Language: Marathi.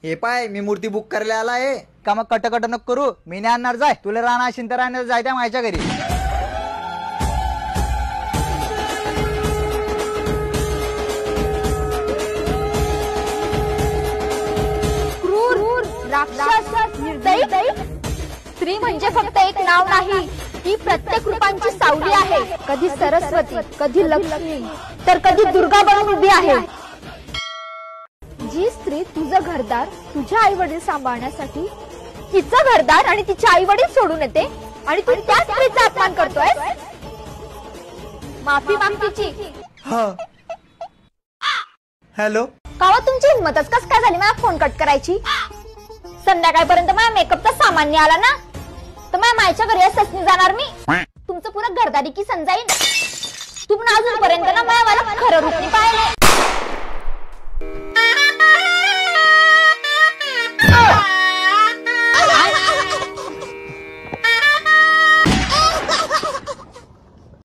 हे पाय मी मूर्ती बुक करायला आला आहे का? मग कट नको करू, मी नाही आणणार. जाय, तुला राहणार असेल तर राहणार, जाय त्या माझ्या घरी. क्रूर, राक्षस, निर्दयी. स्त्री म्हणजे फक्त एक नाव नाही, ती प्रत्येक रूपांची सावली आहे. कधी सरस्वती, कधी लक्ष्मी, तर कधी दुर्गा बनून उभी आहे. जी स्त्री तुझं घरदार, तुझ्या आई वडील सांभाळण्यासाठी तिचं घरदार आणि तिचे आई वडील सोडून येते आणि तू त्या स्त्रीचा अपमान करतोय. माफी माग तिची. हॅलो, कावा तुमची हिंमतच कस काय झाली मला फोन कट करायची? संध्याकाळपर्यंत माझ्या मेकअपचा सामान आला ना तर माझ्या मायच्या घरी ससनी जाणार मी. तुमचं पुरं घरदारी की समजाईन. तुम्ही अजूनपर्यंत ना मला खरं रूप नाही पाहिलं.